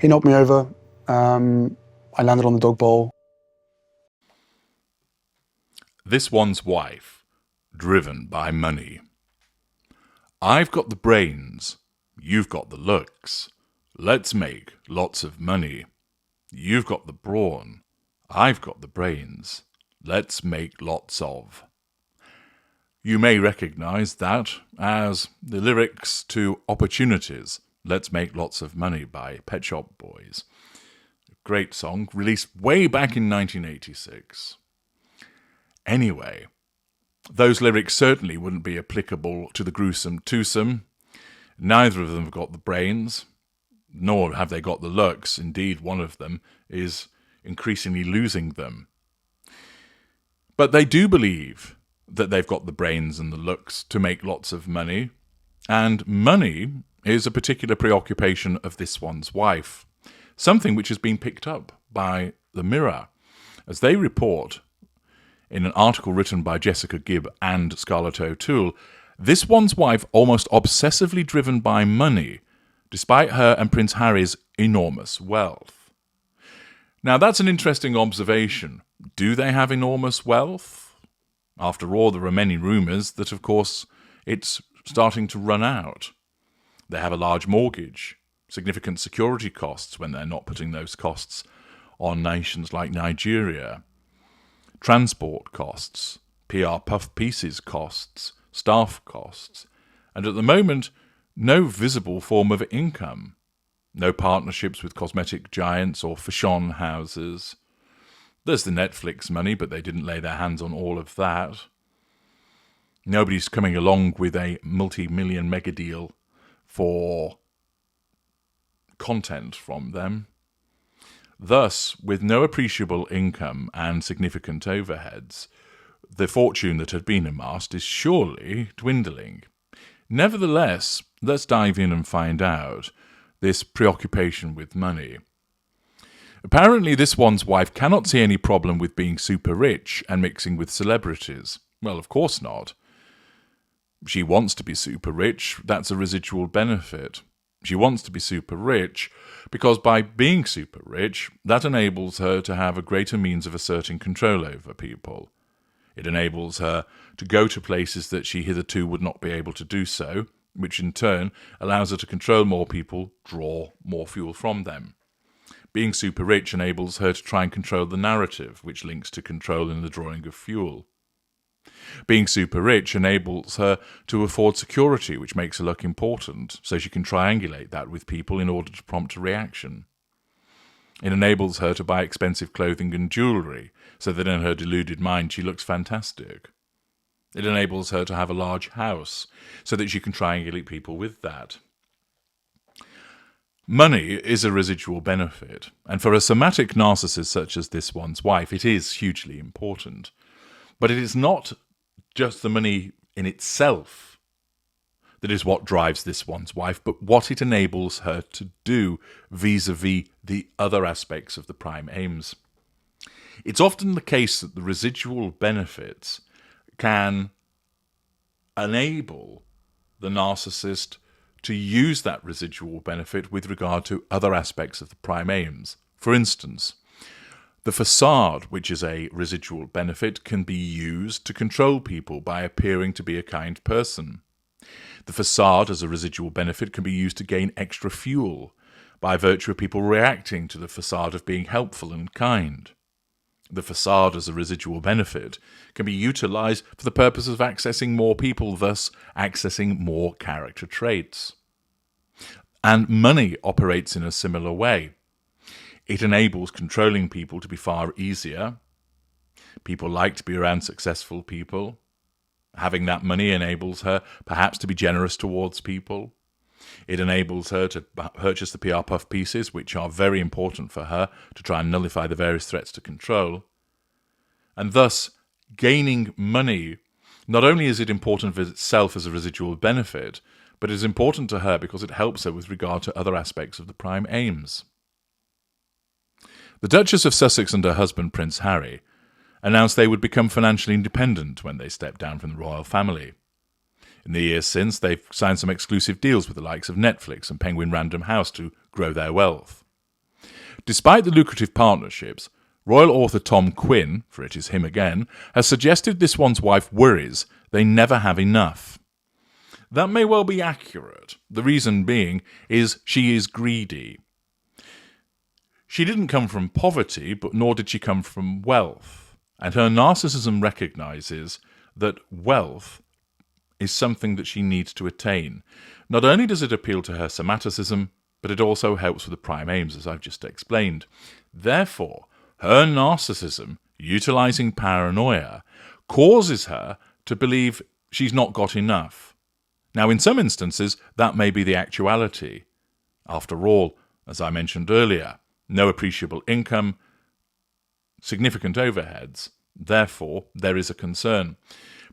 He knocked me over. I landed on the dog bowl. This one's wife, driven by money. I've got the brains, you've got the looks. Let's make lots of money. You've got the brawn, I've got the brains. Let's make lots of. You may recognize that as the lyrics to Opportunities, Let's Make Lots of Money by Pet Shop Boys. Great song, released way back in 1986. Anyway, those lyrics certainly wouldn't be applicable to the gruesome twosome. Neither of them have got the brains, nor have they got the looks. Indeed, one of them is increasingly losing them. But they do believe that they've got the brains and the looks to make lots of money, and money is a particular preoccupation of this one's wife, something which has been picked up by the Mirror, as they report in an article written by Jessica Gibb and Scarlett O'Toole, this one's wife almost obsessively driven by money, despite her and Prince Harry's enormous wealth. Now that's an interesting observation. Do they have enormous wealth? After all, there are many rumours that, of course, it's starting to run out. They have a large mortgage, significant security costs when they're not putting those costs on nations like Nigeria, transport costs, PR puff pieces costs, staff costs, and at the moment, no visible form of income. No partnerships with cosmetic giants or fashion houses. There's the Netflix money, but they didn't lay their hands on all of that. Nobody's coming along with a multi-million mega deal for content from them. Thus, with no appreciable income and significant overheads, the fortune that had been amassed is surely dwindling. Nevertheless, let's dive in and find out this preoccupation with money. Apparently, this one's wife cannot see any problem with being super rich and mixing with celebrities. Well, of course not. She wants to be super rich. That's a residual benefit. She wants to be super rich because by being super rich, that enables her to have a greater means of asserting control over people. It enables her to go to places that she hitherto would not be able to do so, which in turn allows her to control more people, draw more fuel from them. Being super rich enables her to try and control the narrative, which links to control in the drawing of fuel. Being super rich enables her to afford security, which makes her look important, so she can triangulate that with people in order to prompt a reaction. It enables her to buy expensive clothing and jewellery, so that in her deluded mind she looks fantastic. It enables her to have a large house, so that she can triangulate people with that. Money is a residual benefit, and for a somatic narcissist such as this one's wife, it is hugely important. But it is not just the money in itself that is what drives this one's wife, but what it enables her to do vis-a-vis the other aspects of the prime aims. It's often the case that the residual benefits can enable the narcissist to use that residual benefit with regard to other aspects of the prime aims. For instance, the facade, which is a residual benefit, can be used to control people by appearing to be a kind person. The facade, as a residual benefit, can be used to gain extra fuel by virtue of people reacting to the facade of being helpful and kind. The facade, as a residual benefit, can be utilized for the purpose of accessing more people, thus accessing more character traits. And money operates in a similar way. It enables controlling people to be far easier. People like to be around successful people. Having that money enables her perhaps to be generous towards people. It enables her to purchase the PR puff pieces, which are very important for her to try and nullify the various threats to control. And thus, gaining money, not only is it important for itself as a residual benefit, but it is important to her because it helps her with regard to other aspects of the prime aims. The Duchess of Sussex and her husband, Prince Harry, announced they would become financially independent when they stepped down from the royal family. In the years since, they've signed some exclusive deals with the likes of Netflix and Penguin Random House to grow their wealth. Despite the lucrative partnerships, royal author Tom Quinn, for it is him again, has suggested this one's wife worries they never have enough. That may well be accurate. The reason being is she is greedy. She didn't come from poverty, but nor did she come from wealth. And her narcissism recognizes that wealth is something that she needs to attain. Not only does it appeal to her somaticism, but it also helps with the prime aims, as I've just explained. Therefore, her narcissism, utilizing paranoia, causes her to believe she's not got enough. Now, in some instances, that may be the actuality. After all, as I mentioned earlier, no appreciable income, significant overheads. Therefore, there is a concern.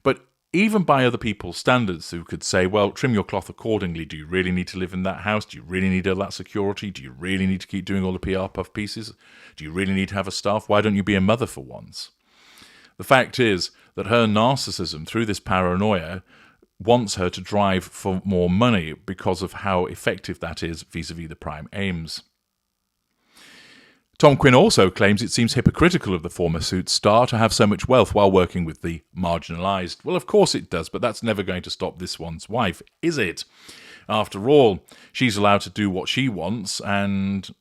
But even by other people's standards, who could say, well, trim your cloth accordingly. Do you really need to live in that house? Do you really need all that security? Do you really need to keep doing all the PR puff pieces? Do you really need to have a staff? Why don't you be a mother for once? The fact is that her narcissism, through this paranoia, wants her to drive for more money because of how effective that is vis-a-vis the prime aims. Tom Quinn also claims it seems hypocritical of the former Suits star to have so much wealth while working with the marginalised. Well, of course it does, but that's never going to stop this one's wife, is it? After all, she's allowed to do what she wants, and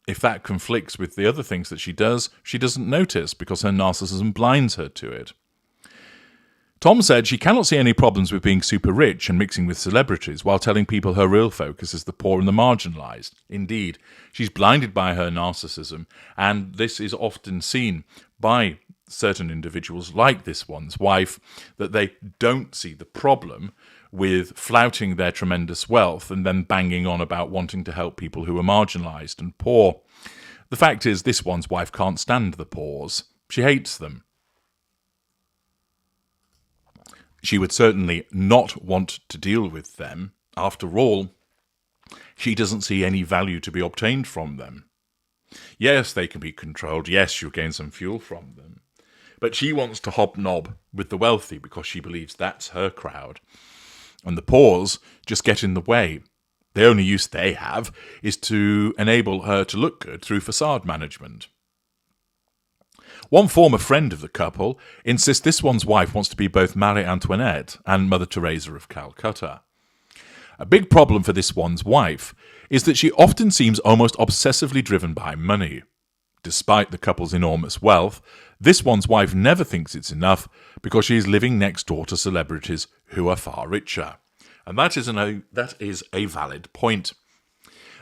if that conflicts with the other things that she doesn't notice because her narcissism blinds her to it. Tom said she cannot see any problems with being super rich and mixing with celebrities while telling people her real focus is the poor and the marginalised. Indeed, she's blinded by her narcissism, and this is often seen by certain individuals like this one's wife, that they don't see the problem with flouting their tremendous wealth and then banging on about wanting to help people who are marginalised and poor. The fact is, this one's wife can't stand the poors. She hates them. She would certainly not want to deal with them. After all, she doesn't see any value to be obtained from them. Yes, they can be controlled. Yes, you'll gain some fuel from them. But she wants to hobnob with the wealthy because she believes that's her crowd. And the poors just get in the way. The only use they have is to enable her to look good through facade management. One former friend of the couple insists this one's wife wants to be both Marie Antoinette and Mother Teresa of Calcutta. A big problem for this one's wife is that she often seems almost obsessively driven by money. Despite the couple's enormous wealth, this one's wife never thinks it's enough because she is living next door to celebrities who are far richer. And that is a valid point.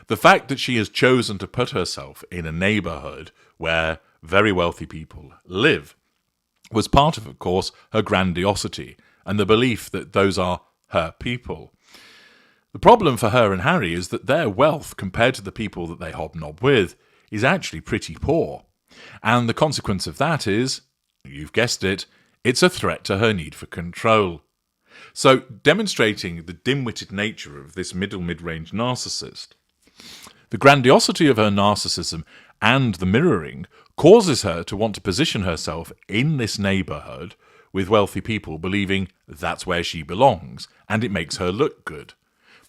The fact that she has chosen to put herself in a neighbourhood where very wealthy people live was part of course, her grandiosity and the belief that those are her people. The problem for her and Harry is that their wealth, compared to the people that they hobnob with, is actually pretty poor. And the consequence of that is, you've guessed it, it's a threat to her need for control. So, demonstrating the dim-witted nature of this mid-range narcissist, the grandiosity of her narcissism and the mirroring causes her to want to position herself in this neighbourhood with wealthy people, believing that's where she belongs, and it makes her look good.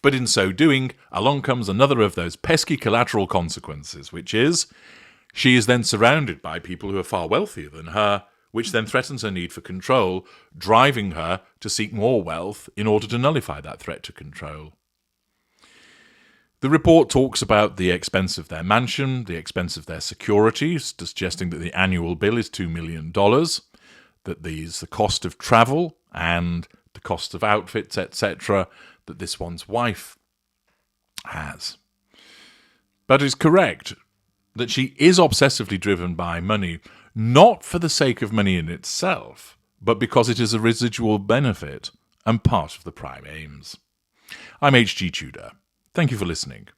But in so doing, along comes another of those pesky collateral consequences, which is, she is then surrounded by people who are far wealthier than her, which then threatens her need for control, driving her to seek more wealth in order to nullify that threat to control. The report talks about the expense of their mansion, the expense of their security, suggesting that the annual bill is $2 million, that the cost of travel and the cost of outfits, etc., that this one's wife has. But it's correct that she is obsessively driven by money, not for the sake of money in itself, but because it is a residual benefit and part of the prime aims. I'm H.G. Tudor. Thank you for listening.